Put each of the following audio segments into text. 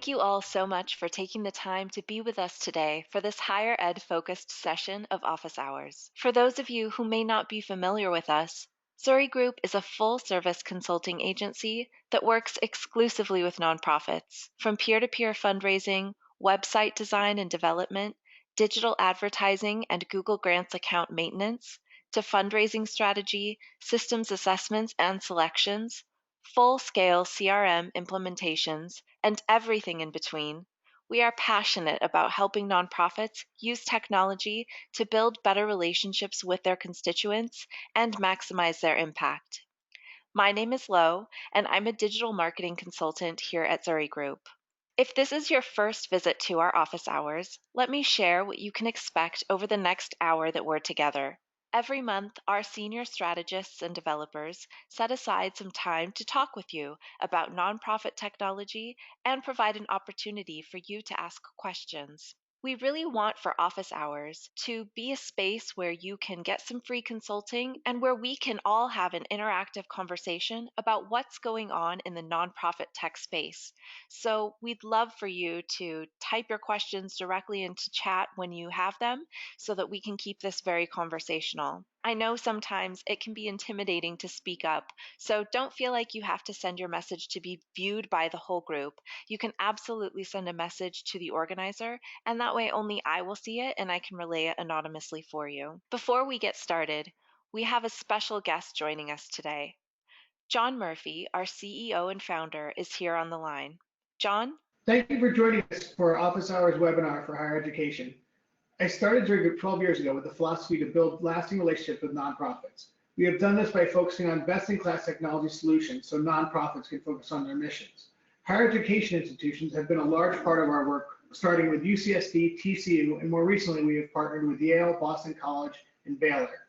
Thank you all so much for taking the time to be with us today for this higher ed focused session of Office Hours. For those of you who may not be familiar with us, Zuri Group is a full service consulting agency that works exclusively with nonprofits, from peer to peer fundraising, website design and development, digital advertising and Google Grants account maintenance, to fundraising strategy, systems assessments and selections, full-scale CRM implementations, and everything in between. We are passionate about helping nonprofits use technology to build better relationships with their constituents and maximize their impact. My name is Lo, and I'm a digital marketing consultant here at Zuri Group. If this is your first visit to our office hours, let me share what you can expect over the next hour that we're together. Every month, our senior strategists and developers set aside some time to talk with you about nonprofit technology and provide an opportunity for you to ask questions. We really want for office hours to be a space where you can get some free consulting and where we can all have an interactive conversation about what's going on in the nonprofit tech space. So we'd love for you to type your questions directly into chat when you have them so that we can keep this very conversational. I know sometimes it can be intimidating to speak up, so don't feel like you have to send your message to be viewed by the whole group. You can absolutely send a message to the organizer, and that way only I will see it and I can relay it anonymously for you. Before we get started, we have a special guest joining us today. John Murphy, our CEO and founder, is here on the line. John? Thank you for joining us for our Office Hours webinar for higher education. I started Zuri Group 12 years ago with the philosophy to build lasting relationships with nonprofits. We have done this by focusing on best-in-class technology solutions so nonprofits can focus on their missions. Higher education institutions have been a large part of our work, starting with UCSD, TCU, and more recently we have partnered with Yale, Boston College, and Baylor.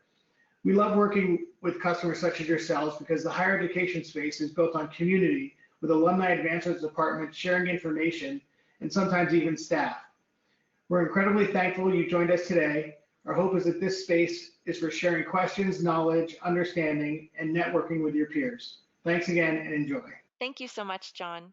We love working with customers such as yourselves because the higher education space is built on community, with alumni advancements departments sharing information and sometimes even staff. We're incredibly thankful you joined us today. Our hope is that this space is for sharing questions, knowledge, understanding, and networking with your peers. Thanks again and enjoy. Thank you so much, John.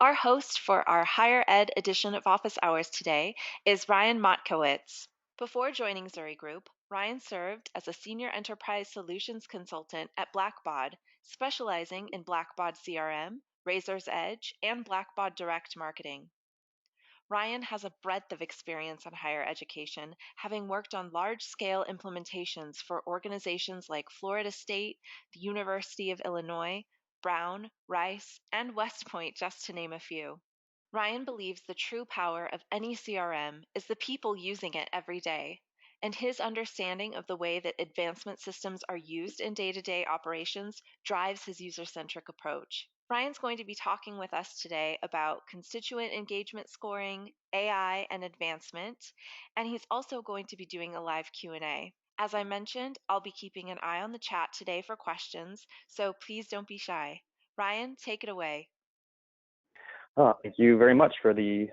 Our host for our higher ed edition of Office Hours today is Ryan Motkowicz. Before joining Zuri Group, Ryan served as a senior enterprise solutions consultant at Blackbaud, specializing in Blackbaud CRM, Razor's Edge, and Blackbaud Direct Marketing. Ryan has a breadth of experience on higher education, having worked on large-scale implementations for organizations like Florida State, the University of Illinois, Brown, Rice, and West Point, just to name a few. Ryan believes the true power of any CRM is the people using it every day, and his understanding of the way that advancement systems are used in day-to-day operations drives his user-centric approach. Ryan's going to be talking with us today about constituent engagement scoring, AI, and advancement, and he's also going to be doing a live Q&A. As I mentioned, I'll be keeping an eye on the chat today for questions, so please don't be shy. Ryan, take it away. Thank you very much for the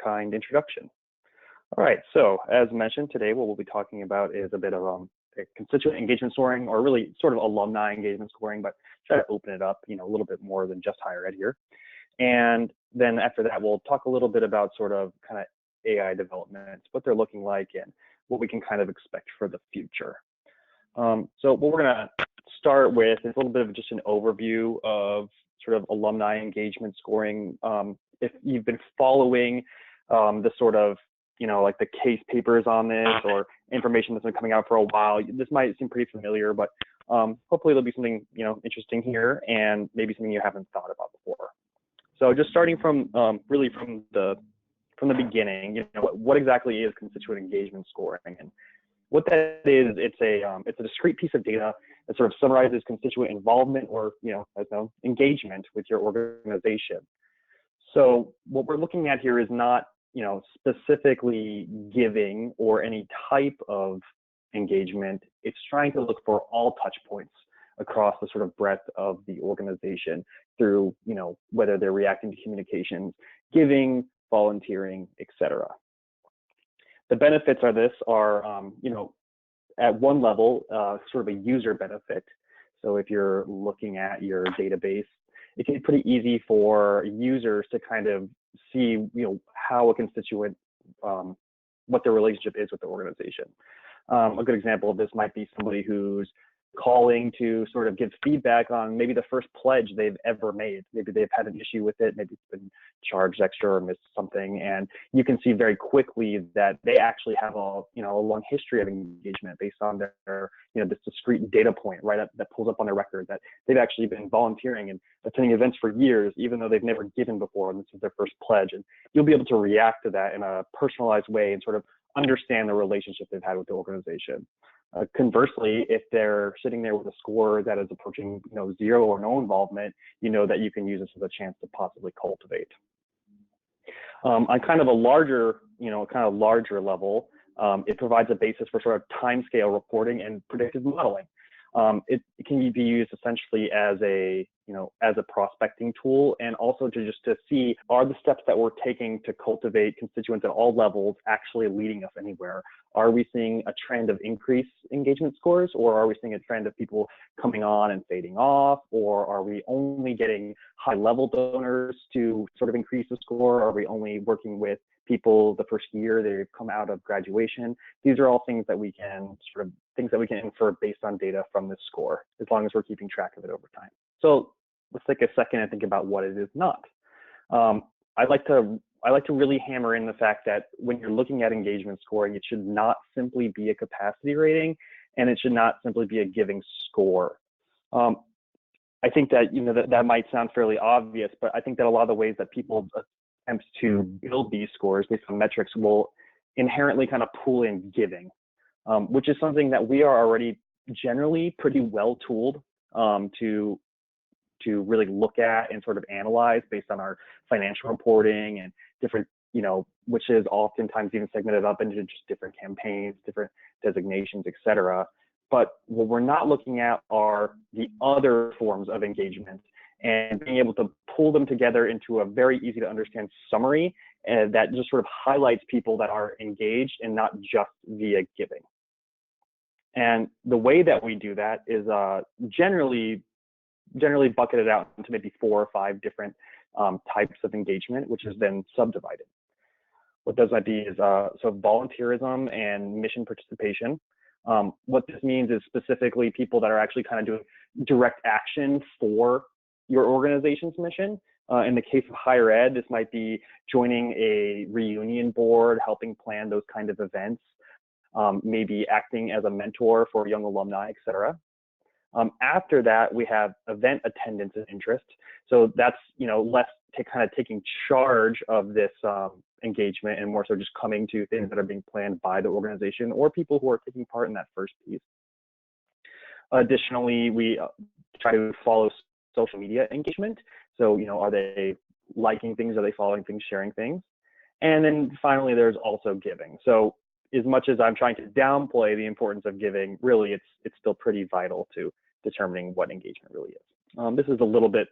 kind introduction. All right, so as mentioned, today what we'll be talking about is a bit of a constituent engagement scoring, or really sort of alumni engagement scoring, but try to open it up, a little bit more than just higher ed here. And then after that, we'll talk a little bit about sort of kind of AI developments, what they're looking like, and what we can kind of expect for the future. So what we're going to start with is a little bit of just an overview of sort of alumni engagement scoring. If you've been following the sort of, like the case papers on this or information that's been coming out for a while, this might seem pretty familiar, but hopefully there'll be something, interesting here and maybe something you haven't thought about before. So just starting from really from the beginning, what exactly is constituent engagement scoring? And what that is, it's a discrete piece of data that sort of summarizes constituent involvement or, as known, engagement with your organization. So what we're looking at here is not, specifically giving or any type of engagement. It's trying to look for all touch points across the sort of breadth of the organization through, whether they're reacting to communications, giving, volunteering, etc. The benefits are at one level, sort of a user benefit. So if you're looking at your database it can be pretty easy for users to kind of see, how a constituent, what their relationship is with the organization. A good example of this might be somebody who's calling to sort of give feedback on maybe the first pledge they've ever made. Maybe they've had an issue with it, maybe it's been charged extra or missed something, and you can see very quickly that they actually have a long history of engagement based on their this discrete data point that pulls up on their record that they've actually been volunteering and attending events for years, even though they've never given before, and this is their first pledge. And you'll be able to react to that in a personalized way and sort of understand the relationship they've had with the organization. Conversely, if they're sitting there with a score that is approaching 0 or no involvement, that you can use this as a chance to possibly cultivate. On kind of a larger level, it provides a basis for sort of timescale reporting and predictive modeling. It can be used essentially as a prospecting tool, and also to see, are the steps that we're taking to cultivate constituents at all levels actually leading us anywhere? Are we seeing a trend of increased engagement scores, or are we seeing a trend of people coming on and fading off, or are we only getting high-level donors to sort of increase the score? Are we only working with people the first year they've come out of graduation? These are all things that we can infer based on data from this score, as long as we're keeping track of it over time. So let's take a second and think about what it is not. I like to really hammer in the fact that when you're looking at engagement scoring, it should not simply be a capacity rating, and it should not simply be a giving score. I think that that might sound fairly obvious, but I think that a lot of the ways that people attempt to build these scores based on metrics will inherently kind of pull in giving, which is something that we are already generally pretty well tooled to really look at and sort of analyze based on our financial reporting and different, which is oftentimes even segmented up into just different campaigns, different designations, et cetera. But what we're not looking at are the other forms of engagement, and being able to pull them together into a very easy to understand summary that just sort of highlights people that are engaged and not just via giving. And the way that we do that is generally bucketed out into maybe 4 or 5 different types of engagement, which is then subdivided. What those might be is so volunteerism and mission participation. What this means is specifically people that are actually kind of doing direct action for your organization's mission. In the case of higher ed, this might be joining a reunion board, helping plan those kind of events, maybe acting as a mentor for young alumni, et cetera. After that, we have event attendance and interest. So that's less kind of taking charge of this engagement, and more so just coming to things that are being planned by the organization or people who are taking part in that first piece. Additionally, we try to follow social media engagement. So are they liking things? Are they following things? Sharing things? And then finally, there's also giving. So as much as I'm trying to downplay the importance of giving, really it's still pretty vital to determining what engagement really is. This is a little bit,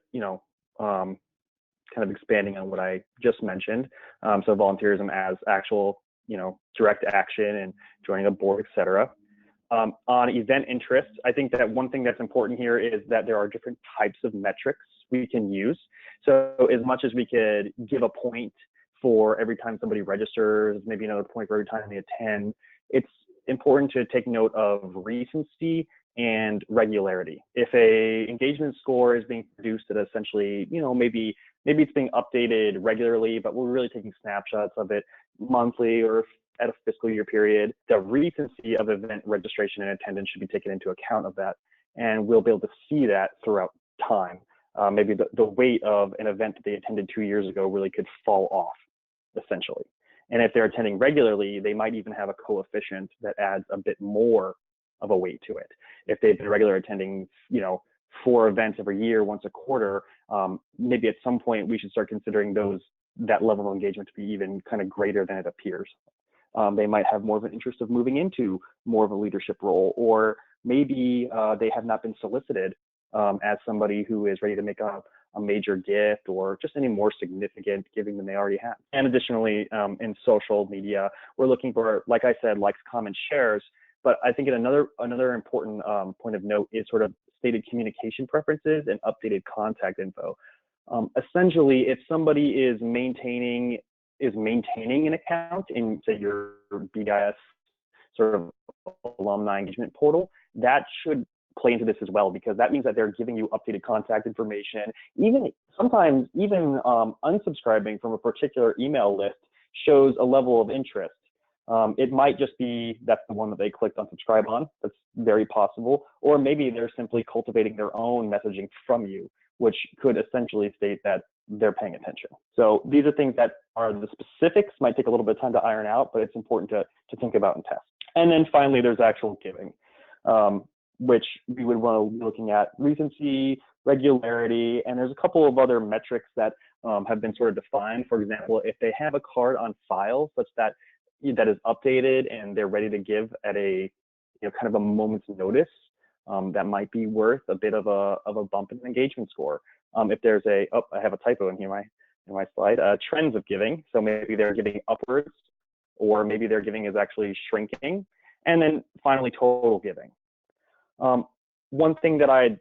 kind of expanding on what I just mentioned. So volunteerism as actual, direct action and joining a board, et cetera. On event interest, I think that one thing that's important here is that there are different types of metrics we can use. So as much as we could give a point for every time somebody registers, maybe another point for every time they attend, it's important to take note of recency and regularity. If a engagement score is being produced at essentially, maybe it's being updated regularly, but we're really taking snapshots of it monthly or at a fiscal year period, the recency of event registration and attendance should be taken into account of that. And we'll be able to see that throughout time. Maybe the weight of an event that they attended 2 years ago really could fall off, essentially. And if they're attending regularly, they might even have a coefficient that adds a bit more of a weight to it. If they've been regular attending, 4 events every year, once a quarter, maybe at some point we should start considering that level of engagement to be even kind of greater than it appears. They might have more of an interest of moving into more of a leadership role, or maybe they have not been solicited as somebody who is ready to make a major gift or just any more significant giving than they already have. And additionally, in social media, we're looking for, like I said, likes, comments, shares, But I think another important point of note is sort of stated communication preferences and updated contact info. Essentially, if somebody is maintaining an account in, say, your BIS sort of alumni engagement portal, that should play into this as well, because that means that they're giving you updated contact information. Sometimes even unsubscribing from a particular email list shows a level of interest. It might just be that's the one that they clicked unsubscribe on. That's very possible. Or maybe they're simply cultivating their own messaging from you, which could essentially state that they're paying attention. So these are things that are the specifics, might take a little bit of time to iron out, but it's important to think about and test. And then finally, there's actual giving, which we would want to be looking at recency, regularity, and there's a couple of other metrics that have been sort of defined. For example, if they have a card on file such that is updated and they're ready to give at a kind of a moment's notice, that might be worth a bit of a bump in engagement score. If there's I have a typo in here in my slide, trends of giving. So maybe they're giving upwards, or maybe their giving is actually shrinking. And then finally, total giving. One thing that I'd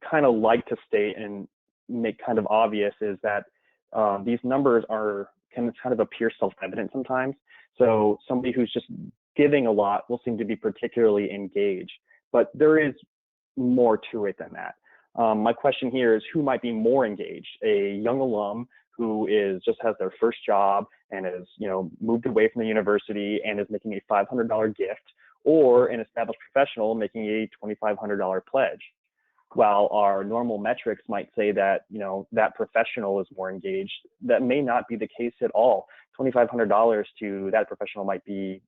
kind of like to state and make kind of obvious is that these numbers can kind of appear self-evident sometimes. So somebody who's just giving a lot will seem to be particularly engaged, but there is more to it than that. My question here is, who might be more engaged? A young alum who just has their first job and is moved away from the university and is making a $500 gift, or an established professional making a $2,500 pledge? While our normal metrics might say that that professional is more engaged, that may not be the case at all. $2,500 to that professional might be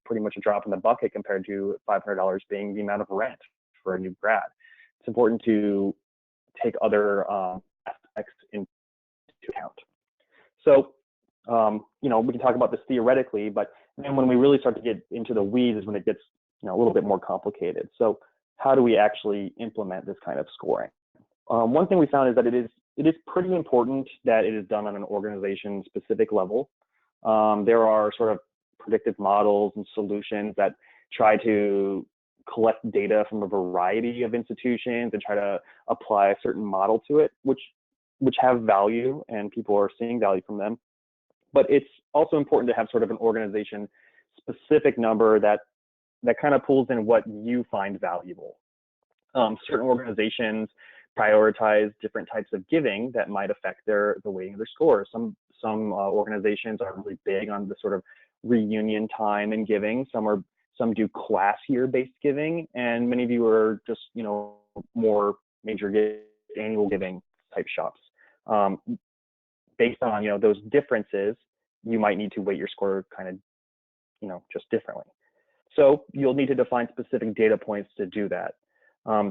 pretty much a drop in the bucket compared to $500 being the amount of rent for a new grad. It's important to take other aspects into account. So we can talk about this theoretically, but then when we really start to get into the weeds is when it gets a little bit more complicated. So how do we actually implement this kind of scoring? One thing we found is that it is pretty important that it is done on an organization specific level. There are sort of predictive models and solutions that try to collect data from a variety of institutions and try to apply a certain model to it, which have value and people are seeing value from them. But it's also important to have sort of an organization specific number that kind of pulls in what you find valuable. Certain organizations prioritize different types of giving that might affect the weighting of their scores. Some organizations are really big on the sort of reunion time and giving. Some do class year based giving, and many of you are just more major annual giving type shops. Based on those differences, you might need to weight your score kind of just differently. So you'll need to define specific data points to do that.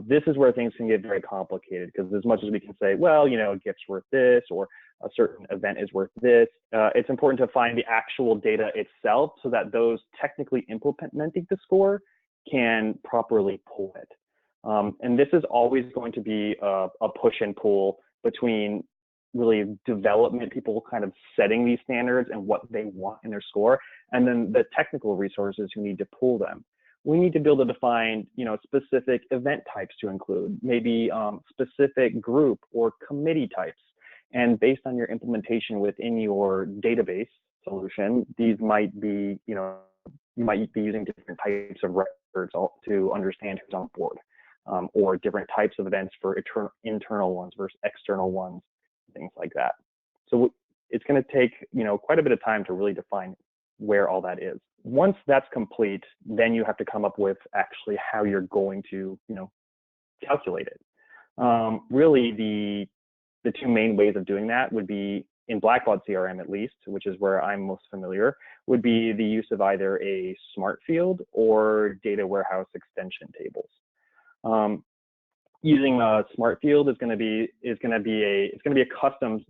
This is where things can get very complicated, because as much as we can say, well, a gift's worth this, or a certain event is worth this, it's important to find the actual data itself so that those technically implementing the score can properly pull it. And this is always going to be a push and pull between really development people kind of setting these standards and what they want in their score, and then the technical resources who need to pull them. We need to be able to define, specific event types to include, maybe specific group or committee types. And based on your implementation within your database solution, these might be, you might be using different types of records to understand who's on board, or different types of events for internal ones versus external ones, things like that. So it's going to take, quite a bit of time to really define where all that is. Once that's complete, then you have to come up with actually how you're going to, calculate it. Really, the two main ways of doing that would be, in Blackbaud CRM at least, which is where I'm most familiar, would be the use of either a smart field or data warehouse extension tables. Using a smart field is going to be a custom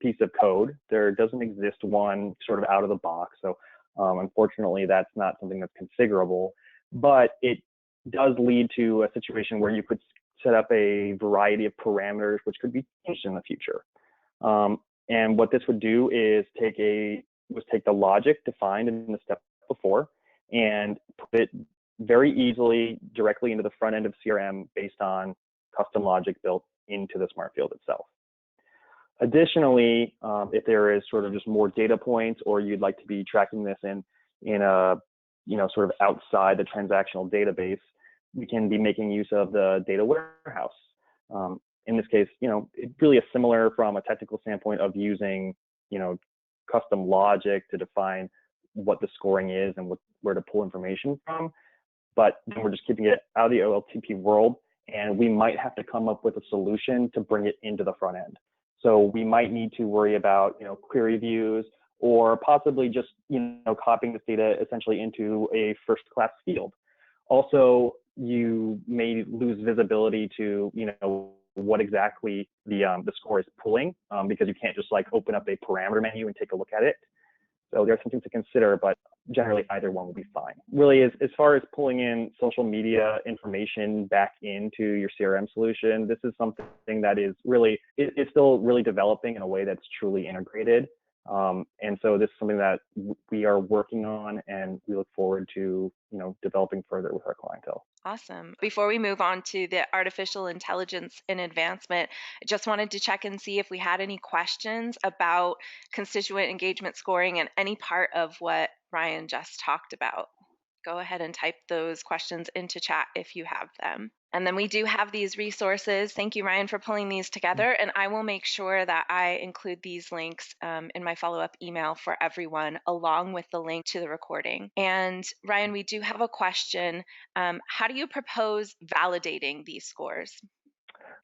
piece of code. There doesn't exist one sort of out of the box. So unfortunately, that's not something that's configurable, but it does lead to a situation where you could set up a variety of parameters which could be changed in the future. And what this would do is take the logic defined in the step before and put it very easily directly into the front end of CRM based on custom logic built into the smart field itself. Additionally, if there is sort of just more data points, or you'd like to be tracking this in a, sort of outside the transactional database, we can be making use of the data warehouse. In this case, it really is similar from a technical standpoint of using, custom logic to define what the scoring is and where to pull information from. But then we're just keeping it out of the OLTP world, and we might have to come up with a solution to bring it into the front end. So we might need to worry about, query views, or possibly just, copying this data essentially into a first-class field. Also, you may lose visibility to, what exactly the score is pulling, because you can't just like open up a parameter menu and take a look at it. So there are some things to consider, but generally either one will be fine. Really, as far as pulling in social media information back into your CRM solution, this is something that is really, it's still really developing in a way that's truly integrated. And so this is something that we are working on, and we look forward to, developing further with our clientele. Awesome. Before we move on to the artificial intelligence in advancement, I just wanted to check and see if we had any questions about constituent engagement scoring and any part of what Ryan just talked about. Go ahead and type those questions into chat if you have them. And then we do have these resources. Thank you, Ryan, for pulling these together. And I will make sure that I include these links in my follow-up email for everyone, along with the link to the recording. And Ryan, we do have a question. How do you propose validating these scores?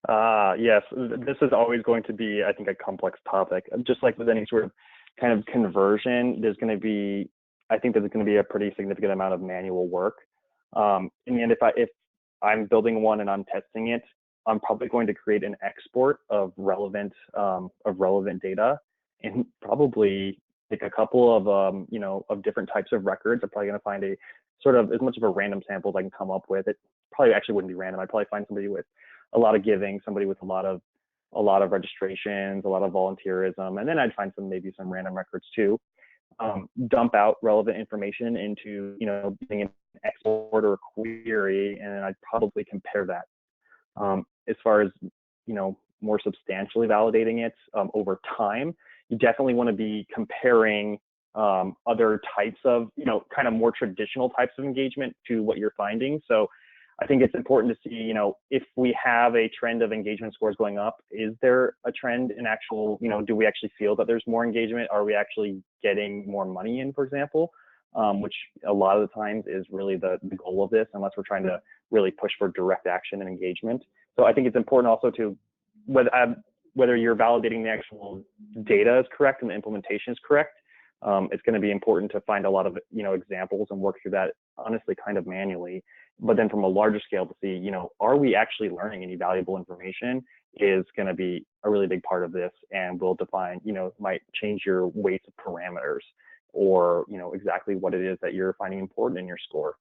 Yes, this is always going to be, I think, a complex topic. Just like with any sort of kind of conversion, I think there's going to be a pretty significant amount of manual work. In the end, if I'm building one and I'm testing it, I'm probably going to create an export of relevant data, and probably like a couple of of different types of records. I'm probably going to find a sort of as much of a random sample as I can come up with. It probably actually wouldn't be random. I'd probably find somebody with a lot of giving, somebody with a lot of registrations, a lot of volunteerism, and then I'd find maybe some random records too. Dump out relevant information into, using an export or a query, and I'd probably compare that. As far as, more substantially validating it over time, you definitely want to be comparing other types of, kind of more traditional types of engagement to what you're finding. So I think it's important to see, if we have a trend of engagement scores going up, is there a trend in actual, do we actually feel that there's more engagement? Are we actually getting more money in, for example, which a lot of the times is really the goal of this, unless we're trying to really push for direct action and engagement. So I think it's important also to, whether you're validating the actual data is correct and the implementation is correct, it's going to be important to find a lot of, examples and work through that, honestly, kind of manually. But then from a larger scale to see, are we actually learning any valuable information is going to be a really big part of this, and will define, might change your weights of parameters, or, exactly what it is that you're finding important in your score.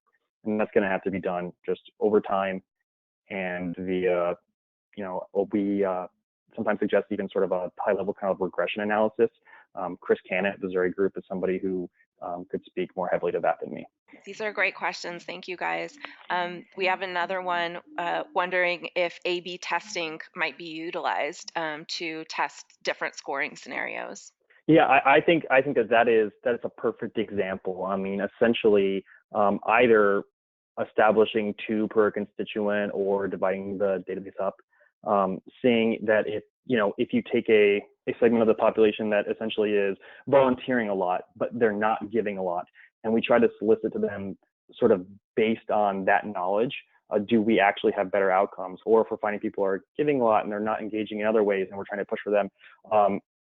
And that's going to have to be done just over time, and via, we sometimes suggest even sort of a high level kind of regression analysis. Chris Cannon at the Zuri Group is somebody who could speak more heavily to that than me. These are great questions. Thank you, guys. We have another one wondering if A/B testing might be utilized to test different scoring scenarios. Yeah, I think that's a perfect example. I mean, essentially, either establishing 2 per constituent or dividing the database up, seeing that if you take a segment of the population that essentially is volunteering a lot, but they're not giving a lot, and we try to solicit to them sort of based on that knowledge, do we actually have better outcomes? Or if we're finding people are giving a lot and they're not engaging in other ways, and we're trying to push for them,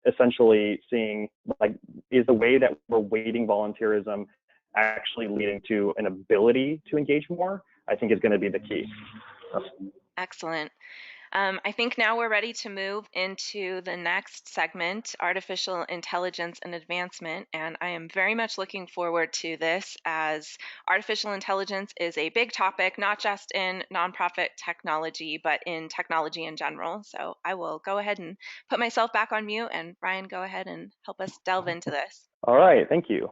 essentially seeing, like, is the way that we're weighting volunteerism actually leading to an ability to engage more, I think is going to be the key. Excellent. I think now we're ready to move into the next segment, artificial intelligence and advancement. And I am very much looking forward to this, as artificial intelligence is a big topic, not just in nonprofit technology, but in technology in general. So I will go ahead and put myself back on mute, and Ryan, go ahead and help us delve into this. All right, thank you.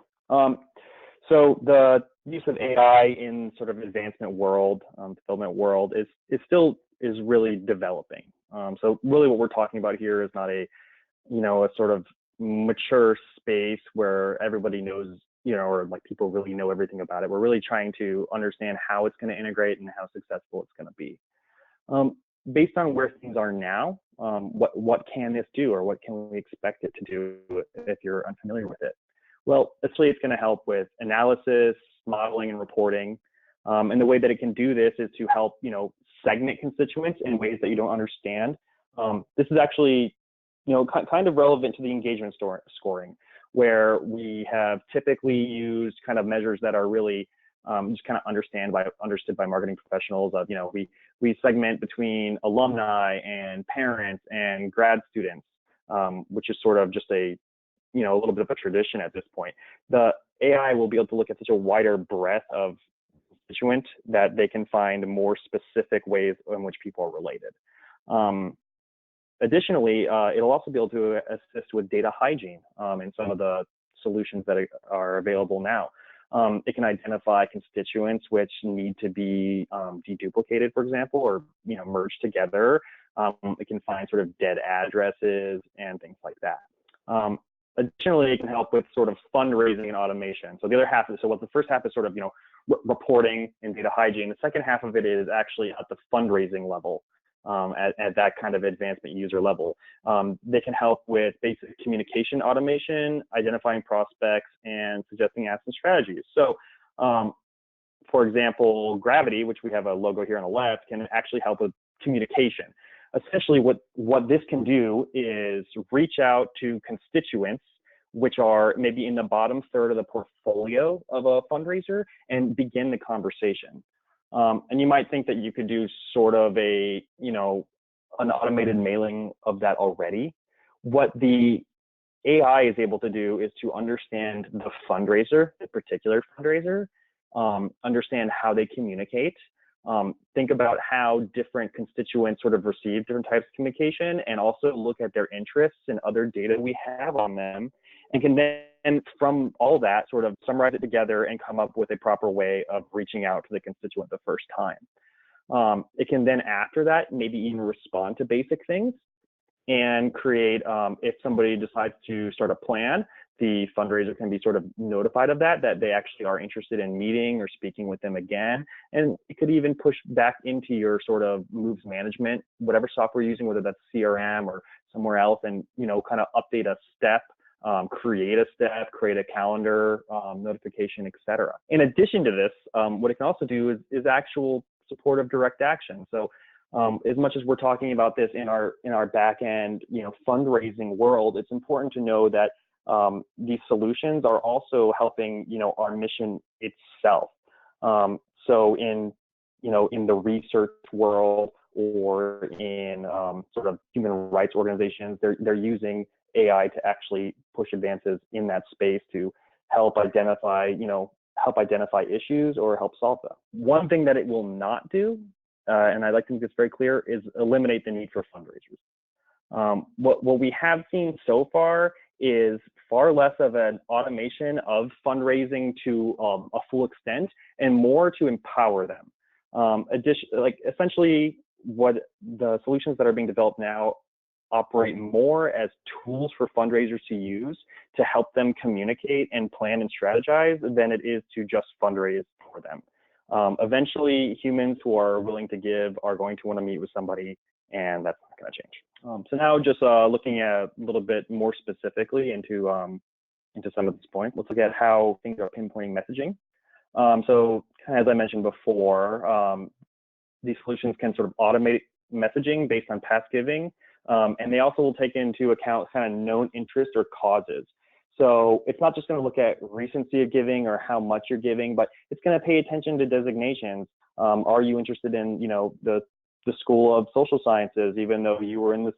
So the use of AI in sort of advancement world, development world is still really developing. So really what we're talking about here is not a sort of mature space where everybody knows, or like people really know everything about it. We're really trying to understand how it's going to integrate and how successful it's going to be. Based on where things are now, what can this do, or what can we expect it to do if you're unfamiliar with it? Well, essentially it's going to help with analysis, modeling, and reporting. And the way that it can do this is to help, segment constituents in ways that you don't understand. This is actually, kind of relevant to the engagement scoring, where we have typically used kind of measures that are really just kind of understood by marketing professionals of, we segment between alumni and parents and grad students, which is sort of just a little bit of a tradition at this point. The AI will be able to look at such a wider breadth of constituent that they can find more specific ways in which people are related. Additionally, it'll also be able to assist with data hygiene in some of the solutions that are available now. It can identify constituents which need to be deduplicated, for example, or merged together. It can find sort of dead addresses and things like that. Additionally, it can help with sort of fundraising and automation. So the other half is, so what the first half is sort of, reporting and data hygiene. The second half of it is actually at the fundraising level, at that kind of advancement user level. They can help with basic communication automation, identifying prospects, and suggesting action strategies. So, for example, Gravity, which we have a logo here on the left, can actually help with communication. Essentially, what this can do is reach out to constituents which are maybe in the bottom third of the portfolio of a fundraiser and begin the conversation. And you might think that you could do sort of an automated mailing of that already. What the AI is able to do is to understand the fundraiser, the particular fundraiser, understand how they communicate, think about how different constituents sort of receive different types of communication, and also look at their interests and other data we have on them, and can then, from all that, sort of summarize it together and come up with a proper way of reaching out to the constituent the first time. It can then, after that, maybe even respond to basic things and create, if somebody decides to start a plan, the fundraiser can be sort of notified of that they actually are interested in meeting or speaking with them again. And it could even push back into your sort of moves management, whatever software you're using, whether that's CRM or somewhere else, and, kind of update a step, create a step, create a calendar, notification, etc. In addition to this, what it can also do is actual support of direct action. So as much as we're talking about this in our back end, fundraising world, it's important to know that these solutions are also helping, our mission itself. So in the research world or in sort of human rights organizations, they're using AI to actually push advances in that space to help identify issues or help solve them. One thing that it will not do, and I'd like to make this very clear, is eliminate the need for fundraisers. What we have seen so far is far less of an automation of fundraising to a full extent, and more to empower them. Essentially, what the solutions that are being developed now operate more as tools for fundraisers to use to help them communicate and plan and strategize than it is to just fundraise for them. Eventually, humans who are willing to give are going to want to meet with somebody, and that's not going to change. So now, just looking at a little bit more specifically into some of this point, let's look at how things are pinpointing messaging. So as I mentioned before, these solutions can sort of automate messaging based on past giving, and they also will take into account kind of known interests or causes. So it's not just going to look at recency of giving or how much you're giving, but it's going to pay attention to designations. Are you interested in, the School of Social Sciences, even though you were in this,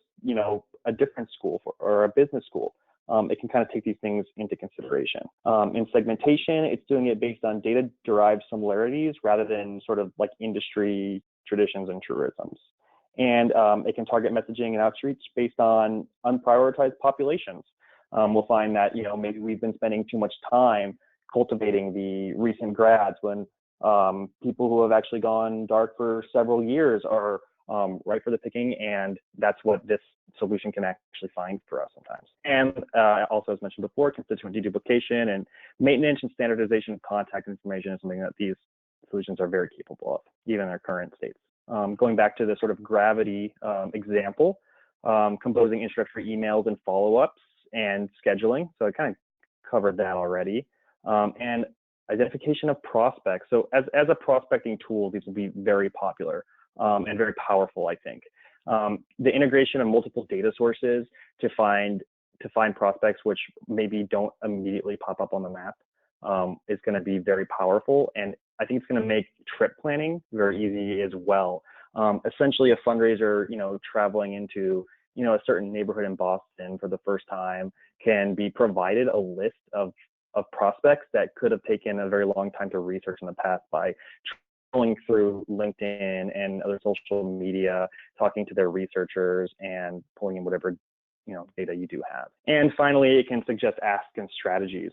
a different school or a business school? It can kind of take these things into consideration. In segmentation, it's doing it based on data-derived similarities rather than sort of like industry traditions and truisms. And it can target messaging and outreach based on unprioritized populations. We'll find that, maybe we've been spending too much time cultivating the recent grads, when people who have actually gone dark for several years are ripe for the picking, and that's what this solution can actually find for us sometimes. And also, as mentioned before, constituent deduplication and maintenance and standardization of contact information is something that these solutions are very capable of, even in their current states. Going back to the sort of gravity example, composing introductory emails and follow-ups and scheduling. So I kind of covered that already. And identification of prospects. So as a prospecting tool, these will be very popular and very powerful, I think. The integration of multiple data sources to find prospects which maybe don't immediately pop up on the map is going to be very powerful, and I think it's going to make trip planning very easy as well. Essentially, a fundraiser, traveling into a certain neighborhood in Boston for the first time can be provided a list of prospects that could have taken a very long time to research in the past by scrolling through LinkedIn and other social media, talking to their researchers and pulling in whatever data you do have. And finally, it can suggest asks and strategies.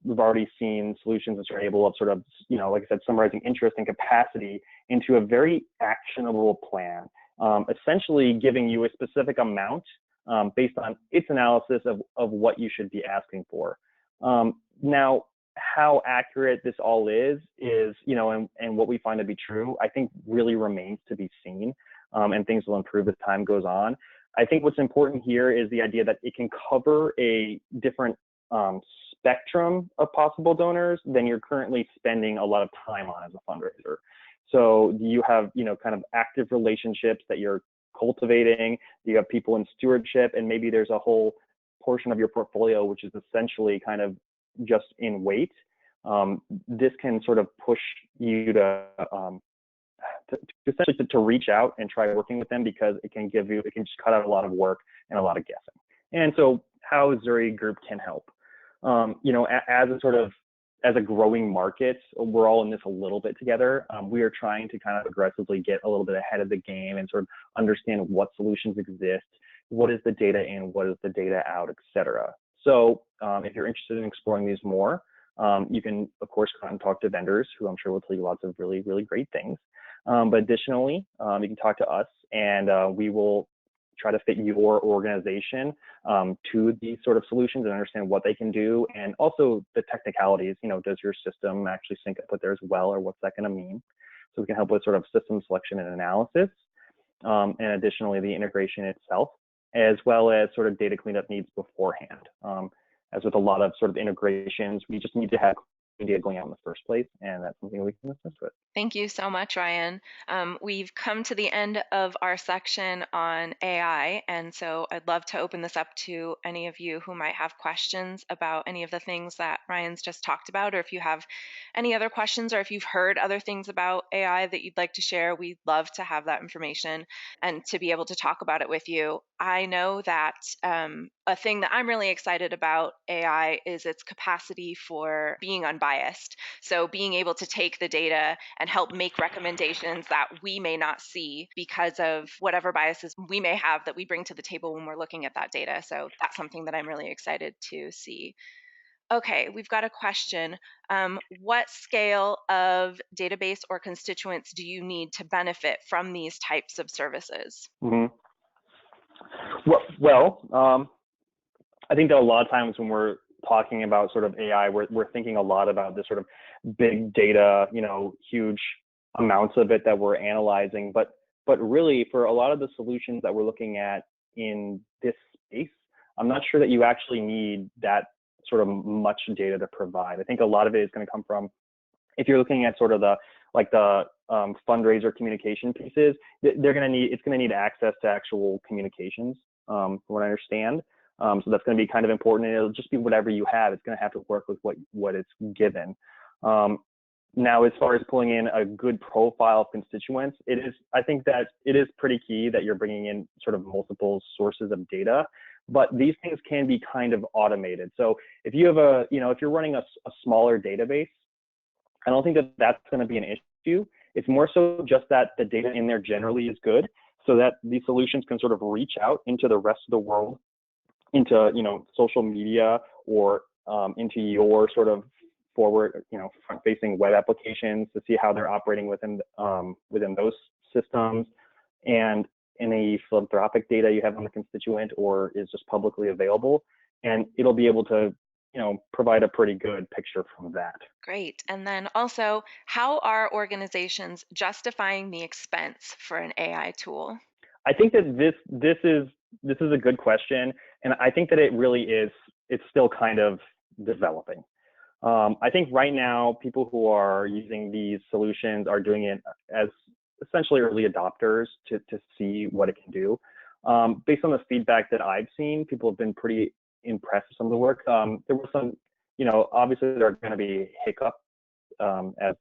We've already seen solutions that are able of sort of, like I said, summarizing interest and capacity into a very actionable plan, essentially giving you a specific amount based on its analysis of what you should be asking for. Now, how accurate this all is, and what we find to be true, I think really remains to be seen, and things will improve as time goes on. I think what's important here is the idea that it can cover a different spectrum of possible donors than you're currently spending a lot of time on as a fundraiser. So you have, kind of active relationships that you're cultivating, you have people in stewardship, and maybe there's a whole portion of your portfolio which is essentially kind of just in wait. This can sort of push you to essentially to reach out and try working with them, because it can just cut out a lot of work and a lot of guessing. And so how Zuri Group can help, as a growing market, we're all in this a little bit together. We are trying to kind of aggressively get a little bit ahead of the game and sort of understand what solutions exist, what is the data in, what is the data out, et cetera. So if you're interested in exploring these more, you can, of course, come and talk to vendors who I'm sure will tell you lots of really, really great things. But additionally, you can talk to us, and we will try to fit your organization to these sort of solutions and understand what they can do, and also the technicalities. Does your system actually sync up with theirs well, or what's that going to mean? So we can help with sort of system selection and analysis, and additionally the integration itself, as well as sort of data cleanup needs beforehand. As with a lot of sort of integrations, we just need to have data going out in the first place, and that's something we can assist with. Thank you so much, Ryan. We've come to the end of our section on AI, and so I'd love to open this up to any of you who might have questions about any of the things that Ryan's just talked about, or if you have any other questions, or if you've heard other things about AI that you'd like to share. We'd love to have that information and to be able to talk about it with you. I know that a thing that I'm really excited about AI is its capacity for being unbiased. So being able to take the data and help make recommendations that we may not see because of whatever biases we may have that we bring to the table when we're looking at that data. So that's something that I'm really excited to see. Okay, we've got a question. What scale of database or constituents do you need to benefit from these types of services? Mm-hmm. Well, I think that a lot of times when we're talking about sort of AI, we're thinking a lot about this sort of big data, huge amounts of it that we're analyzing. But really, for a lot of the solutions that we're looking at in this space, I'm not sure that you actually need that sort of much data to provide. I think a lot of it is going to come from, if you're looking at sort of the fundraiser communication pieces, it's going to need access to actual communications, from what I understand. So that's going to be kind of important, and it'll just be whatever you have. It's going to have to work with what it's given. Now, as far as pulling in a good profile of constituents, I think that it is pretty key that you're bringing in sort of multiple sources of data, but these things can be kind of automated. So if you have if you're running a smaller database, I don't think that that's going to be an issue. It's more so just that the data in there generally is good, so that these solutions can sort of reach out into the rest of the world, into social media, or into your sort of forward, front-facing web applications to see how they're operating within those systems, and any philanthropic data you have on the constituent or is just publicly available, and it'll be able to provide a pretty good picture from that. Great. And then also, how are organizations justifying the expense for an AI tool? I think that this is a good question, and I think that it really is. It's still kind of developing. I think right now, people who are using these solutions are doing it as essentially early adopters to see what it can do. Based on the feedback that I've seen, people have been pretty impressed with some of the work. There was some, obviously there are going to be hiccups as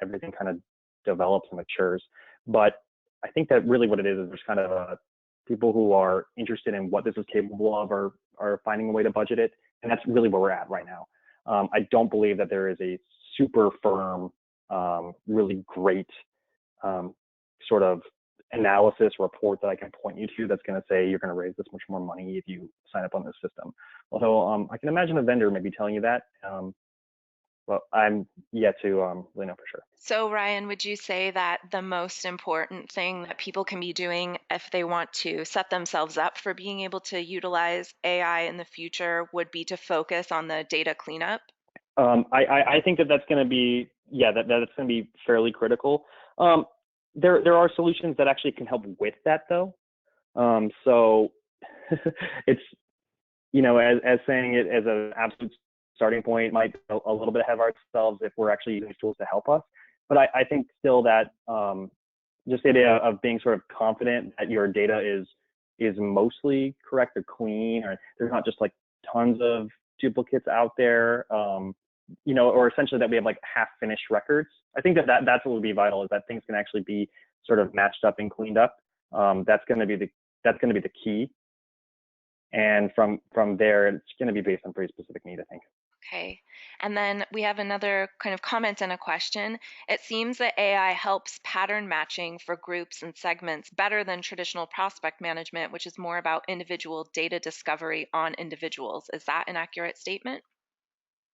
everything kind of develops and matures. But I think that really what it is there's kind of people who are interested in what this is capable of are finding a way to budget it. And that's really where we're at right now. I don't believe that there is a super firm, really great sort of analysis report that I can point you to that's going to say you're going to raise this much more money if you sign up on this system. Although I can imagine a vendor maybe telling you that. Well, I'm yet to really know for sure. So Ryan, would you say that the most important thing that people can be doing if they want to set themselves up for being able to utilize AI in the future would be to focus on the data cleanup? I think that's going to be, that's going to be fairly critical. There are solutions that actually can help with that though. So it's, as saying it as an absolute starting point might be a little bit ahead of ourselves if we're actually using these tools to help us. But I think still that just the idea of being sort of confident that your data is mostly correct or clean, or there's not just like tons of duplicates out there, or essentially that we have like half-finished records. I think that's what would be vital, is that things can actually be sort of matched up and cleaned up. That's going to be the key. And from there, it's going to be based on pretty specific need, I think. Okay. And then we have another kind of comment and a question. It seems that AI helps pattern matching for groups and segments better than traditional prospect management, which is more about individual data discovery on individuals. Is that an accurate statement?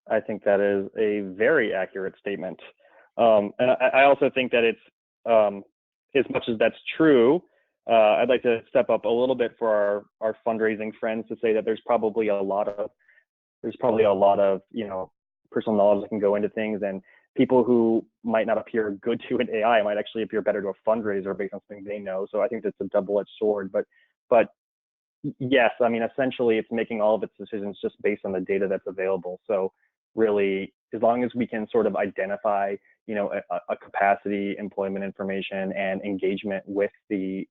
I think that is a very accurate statement. And I also think that it's, as much as that's true, I'd like to step up a little bit for our fundraising friends to say that there's probably a lot of personal knowledge that can go into things, and people who might not appear good to an AI might actually appear better to a fundraiser based on something they know. So I think that's a double-edged sword. But yes, I mean, essentially it's making all of its decisions just based on the data that's available. So really, as long as we can sort of identify, a capacity, employment information, and engagement with the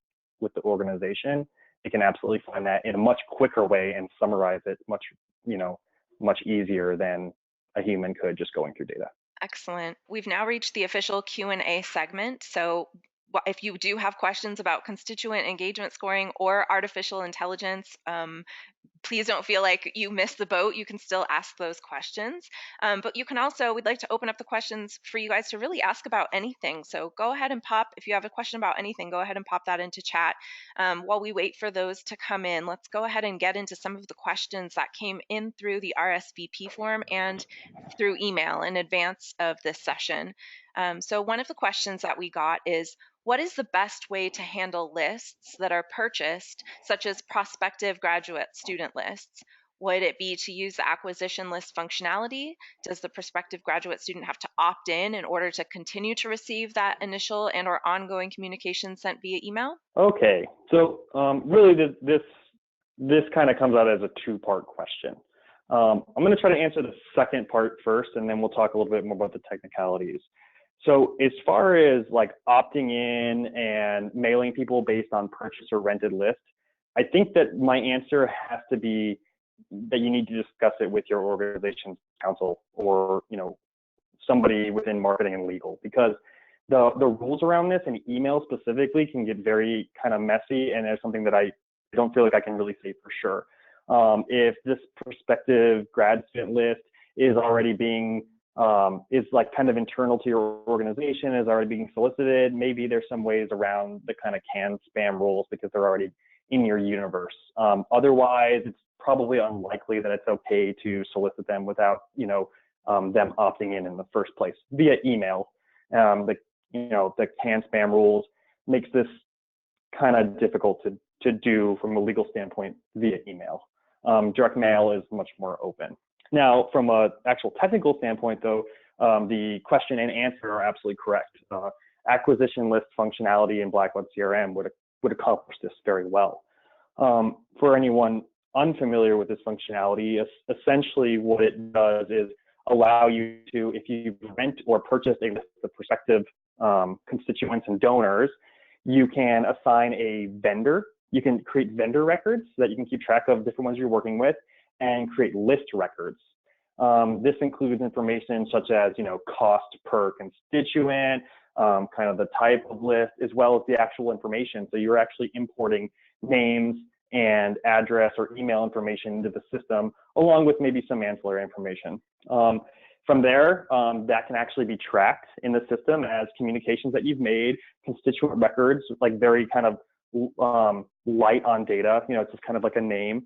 organization, it can absolutely find that in a much quicker way and summarize it much easier than a human could just going through data. Excellent. We've now reached the official Q&A segment. So if you do have questions about constituent engagement scoring or artificial intelligence, please don't feel like you missed the boat. You can still ask those questions. But you can also, we'd like to open up the questions for you guys to really ask about anything. So go ahead and if you have a question about anything, go ahead and pop that into chat. While we wait for those to come in, let's go ahead and get into some of the questions that came in through the RSVP form and through email in advance of this session. So one of the questions that we got is, what is the best way to handle lists that are purchased, such as prospective graduate student lists? Would it be to use the acquisition list functionality? Does the prospective graduate student have to opt in order to continue to receive that initial and/or ongoing communication sent via email? Okay, so really this kind of comes out as a two-part question. I'm going to try to answer the second part first, and then we'll talk a little bit more about the technicalities. So as far as like opting in and mailing people based on purchase or rented list, I think that my answer has to be that you need to discuss it with your organization's counsel or somebody within marketing and legal, because the rules around this and email specifically can get very kind of messy, and there's something that I don't feel like I can really say for sure. If this prospective grad student list is already being is like kind of internal to your organization, is already being solicited, maybe there's some ways around the kind of canned spam rules because they're already in your universe. Otherwise, it's probably unlikely that it's okay to solicit them without, them opting in the first place via email. The CAN spam rules makes this kind of difficult to do from a legal standpoint via email. Direct mail is much more open. Now, from an actual technical standpoint, though, the question and answer are absolutely correct. Acquisition list functionality in Blackbaud CRM would accomplish this very well. For anyone unfamiliar with this functionality, essentially what it does is allow you to, if you rent or purchase a list of prospective constituents and donors, you can assign a vendor. You can create vendor records so that you can keep track of different ones you're working with and create list records. This includes information such as, cost per constituent, kind of the type of list, as well as the actual information. So you're actually importing names and address or email information into the system, along with maybe some ancillary information. From there, that can actually be tracked in the system as communications that you've made, constituent records, like very kind of light on data. It's just kind of like a name.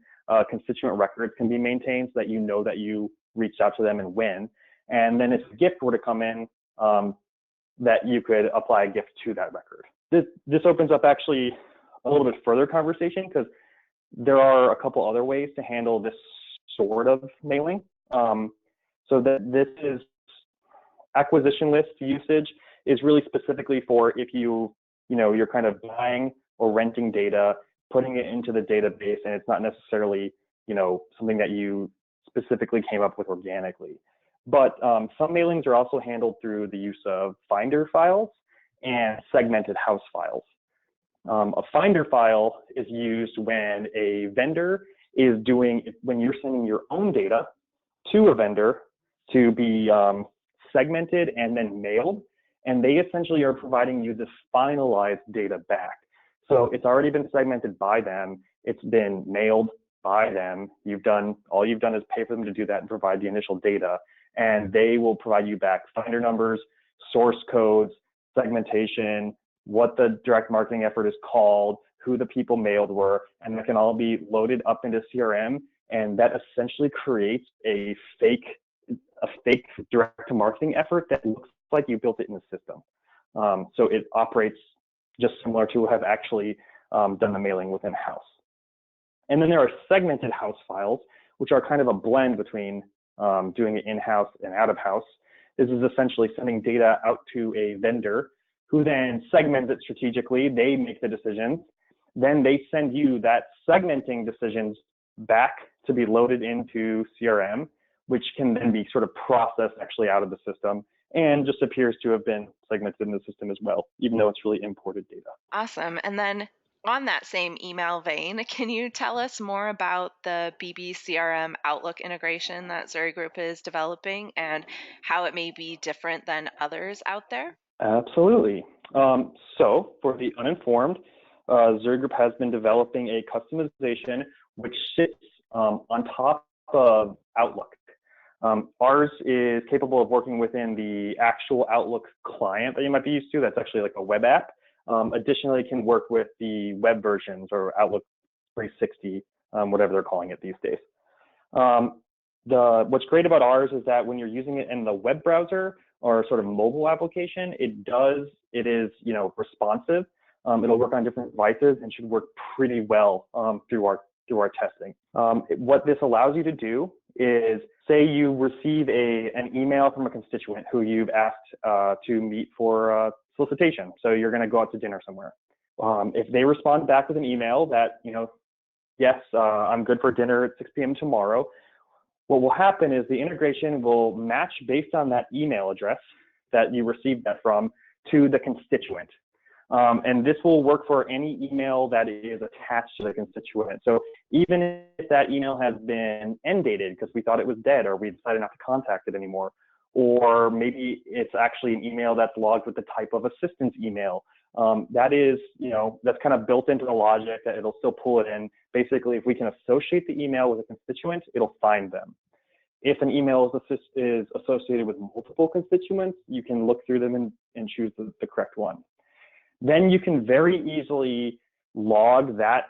Constituent records can be maintained so that you know that you reached out to them and when. And then if a gift were to come in, that you could apply a gift to that record. This opens up actually a little bit further conversation, because there are a couple other ways to handle this sort of mailing. So that this is acquisition list usage is really specifically for if you're kind of buying or renting data, putting it into the database, and it's not necessarily, something that you specifically came up with organically. But some mailings are also handled through the use of finder files and segmented house files. A finder file is used when a vendor is when you're sending your own data to a vendor to be segmented and then mailed, and they essentially are providing you this finalized data back. So it's already been segmented by them, it's been mailed by them, all you've done is pay for them to do that and provide the initial data, and they will provide you back finder numbers, source codes, segmentation, what the direct marketing effort is called, who the people mailed were, and that can all be loaded up into CRM, and that essentially creates a fake direct marketing effort that looks like you built it in the system. So it operates just similar to have actually done the mailing within house. And then there are segmented house files, which are kind of a blend between doing it in-house and out-of-house. This is essentially sending data out to a vendor who then segments it strategically. They make the decisions. Then they send you that segmenting decisions back to be loaded into CRM, which can then be sort of processed actually out of the system and just appears to have been segmented in the system as well, even though it's really imported data. Awesome. And then on that same email vein, can you tell us more about the BBCRM Outlook integration that Zuri Group is developing and how it may be different than others out there? Absolutely. So for the uninformed, Zuri Group has been developing a customization which sits on top of Outlook. Ours is capable of working within the actual Outlook client that you might be used to. That's actually like a web app. Additionally, it can work with the web versions or Outlook 360, whatever they're calling it these days. What's great about ours is that when you're using it in the web browser or sort of mobile application, it is responsive. It'll work on different devices and should work pretty well through our testing. What this allows you to do is, say you receive an email from a constituent who you've asked to meet for solicitation. So you're going to go out to dinner somewhere. If they respond back with an email that, yes, I'm good for dinner at 6 p.m. tomorrow, what will happen is the integration will match based on that email address that you received that from to the constituent. And this will work for any email that is attached to the constituent. So even if that email has been end dated because we thought it was dead or we decided not to contact it anymore, or maybe it's actually an email that's logged with the type of assistance email, that's kind of built into the logic that it'll still pull it in. Basically, if we can associate the email with a constituent, it'll find them. If an email is associated with multiple constituents, you can look through them and choose the correct one. Then you can very easily log that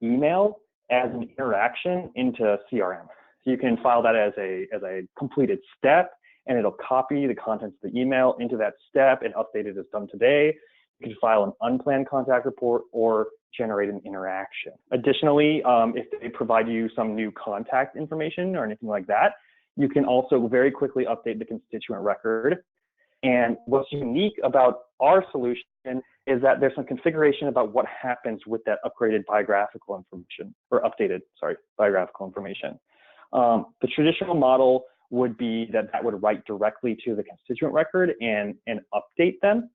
email as an interaction into CRM. So you can file that as a completed step, and it'll copy the contents of the email into that step and update it as done today. You can file an unplanned contact report or generate an interaction. Additionally, if they provide you some new contact information or anything like that, you can also very quickly update the constituent record. And what's unique about our solution is that there's some configuration about what happens with that upgraded biographical information, or updated, sorry, biographical information. The traditional model would be that would write directly to the constituent record and update them.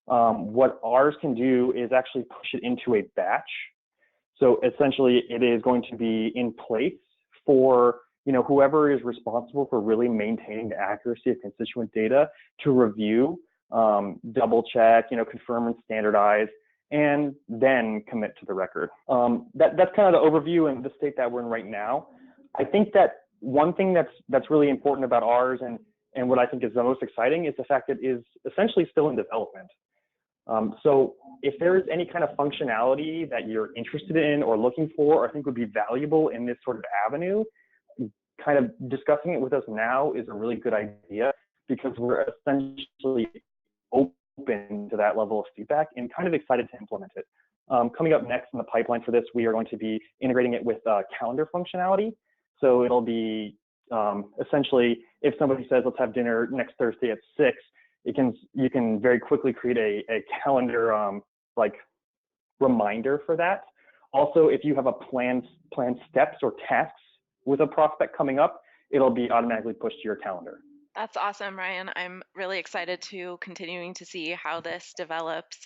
What ours can do is actually push it into a batch. So essentially, it is going to be in place for whoever is responsible for really maintaining the accuracy of constituent data to review, double check, confirm and standardize, and then commit to the record. That's kind of the overview and the state that we're in right now. I think that one thing that's really important about ours and what I think is the most exciting is the fact that it is essentially still in development. So if there is any kind of functionality that you're interested in or looking for, or I think would be valuable in this sort of avenue, kind of discussing it with us now is a really good idea, because we're essentially open to that level of feedback and kind of excited to implement it. Coming up next in the pipeline for this, we are going to be integrating it with calendar functionality. So it'll be essentially, if somebody says, let's have dinner next Thursday at 6, you can very quickly create a calendar like reminder for that. Also, if you have a planned steps or tasks with a prospect coming up, it'll be automatically pushed to your calendar. That's awesome, Ryan. I'm really excited to continuing to see how this develops.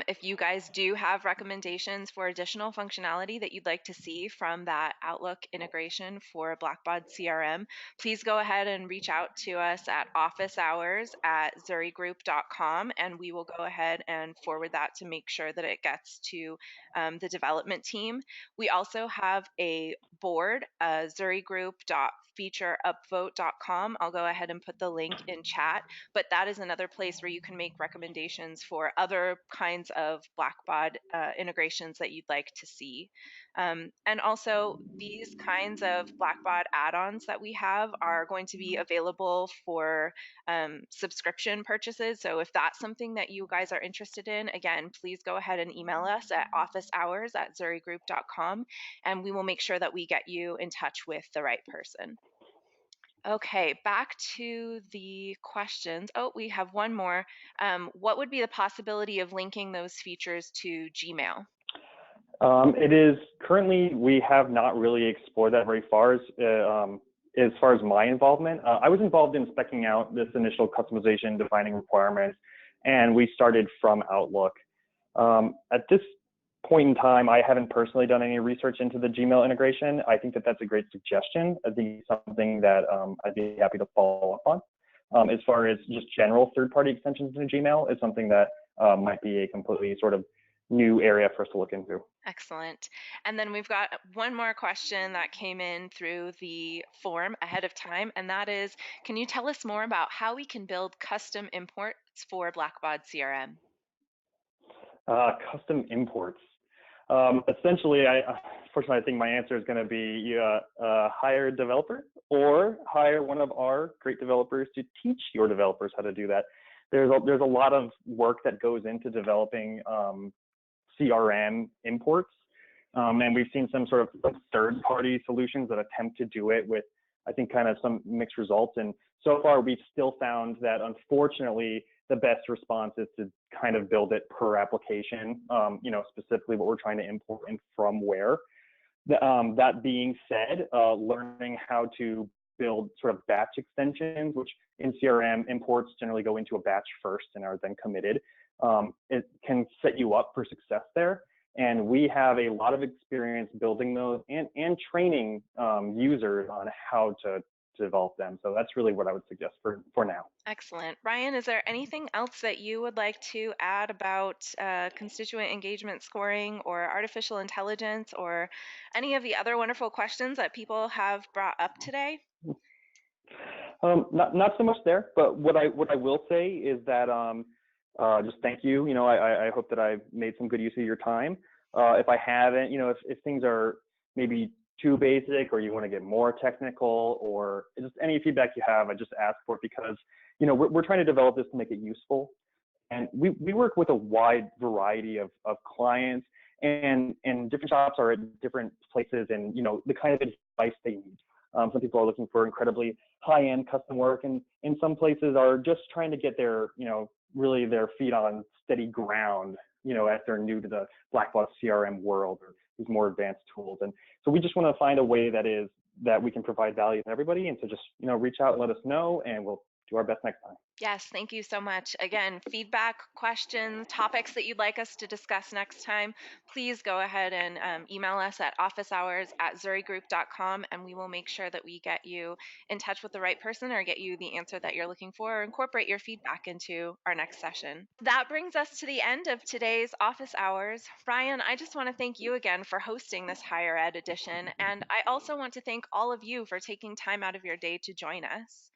If you guys do have recommendations for additional functionality that you'd like to see from that Outlook integration for Blackbaud CRM, please go ahead and reach out to us at officehours@zurigroup.com, and we will go ahead and forward that to make sure that it gets to the development team. We also have a board, zurigroup.featureupvote.com. I'll go ahead and put the link in chat, but that is another place where you can make recommendations for other kinds of Blackbaud integrations that you'd like to see. And also, these kinds of Blackbaud add-ons that we have are going to be available for subscription purchases. So if that's something that you guys are interested in, again, please go ahead and email us at officehours@zurigroup.com, and we will make sure that we get you in touch with the right person. Okay, back to the questions. Oh, we have one more. What would be the possibility of linking those features to Gmail? It is currently, we have not really explored that very far as far as my involvement. I was involved in speccing out this initial customization, defining requirements, and we started from Outlook. At this point in time, I haven't personally done any research into the Gmail integration. I think that that's a great suggestion. I think it's something that I'd be happy to follow up on. As far as just general third-party extensions into Gmail, is something that might be a completely sort of new area for us to look into. Excellent. And then we've got one more question that came in through the form ahead of time, and that is, can you tell us more about how we can build custom imports for Blackbaud CRM? Custom imports. Essentially, unfortunately, I think my answer is going to be you hire a developer or hire one of our great developers to teach your developers how to do that. There's a lot of work that goes into developing CRM imports, and we've seen some sort of third-party solutions that attempt to do it with, I think, kind of some mixed results. And so far, we've still found that, unfortunately, the best response is to kind of build it per application, specifically what we're trying to import and from where. That being said, learning how to build sort of batch extensions, which in CRM imports generally go into a batch first and are then committed, it can set you up for success there. And we have a lot of experience building those and training users on how to develop them. So that's really what I would suggest for now. Excellent. Ryan, is there anything else that you would like to add about constituent engagement scoring or artificial intelligence or any of the other wonderful questions that people have brought up today? Not so much there, but what I will say is that just thank you. I hope that I've made some good use of your time. If I haven't, if things are maybe too basic or you want to get more technical, or just any feedback you have, I just ask for it because, you know, we're trying to develop this to make it useful. And we work with a wide variety of clients, and different shops are at different places and, you know, the kind of advice they need. Some people are looking for incredibly high-end custom work, and in some places are just trying to get their, you know, really their feet on steady ground, you know, as they're new to the black box CRM world or these more advanced tools. And so we just want to find a way that we can provide value to everybody. And so just, you know, reach out and let us know, and we'll do our best next time. Yes, thank you so much. Again, feedback, questions, topics that you'd like us to discuss next time, please go ahead and email us at officehours@zurigroup.com, and we will make sure that we get you in touch with the right person or get you the answer that you're looking for, or incorporate your feedback into our next session. That brings us to the end of today's Office Hours. Ryan, I just want to thank you again for hosting this higher ed edition, and I also want to thank all of you for taking time out of your day to join us.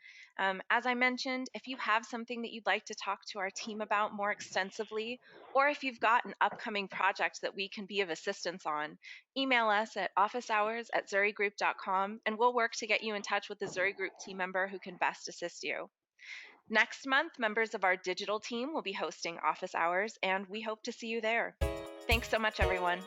As I mentioned, if you have something that you'd like to talk to our team about more extensively, or if you've got an upcoming project that we can be of assistance on, email us at officehours@zurigroup.com, and we'll work to get you in touch with the Zuri Group team member who can best assist you. Next month, members of our digital team will be hosting Office Hours, and we hope to see you there. Thanks so much, everyone.